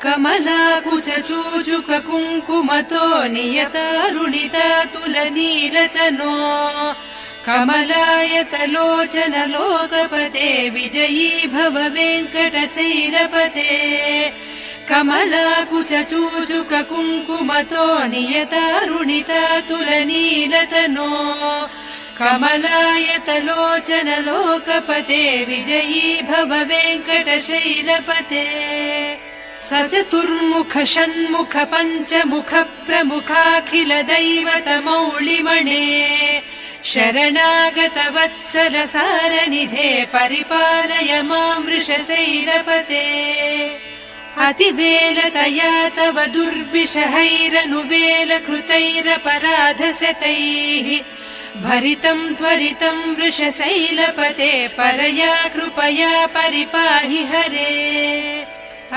कमलाकुचूचुक कुङ्कुमतो नियतारुणिता तुलनीलतनो कमलायतलोचन लोकपते विजयी भव वेङ्कटशैलपते कमलाकुचूचुक कुङ्कुमतो नियतारुणिता तुलनीलतनो कमलायतलोचन लोकपते विजयी भव वेङ्कटशैलपते सचतुर्मुख षण्मुख पञ्चमुख प्रमुखाखिल दैवतमौलिमणे शरणागत वत्सल सारनिधे परिपालय मां वृषशैलपते अतिवेलतया तव दुर्विषहैरनुवेल कृतैरपराधशतैः भरितं त्वरितं वृषशैलपते परया कृपया परिपाहि हरे।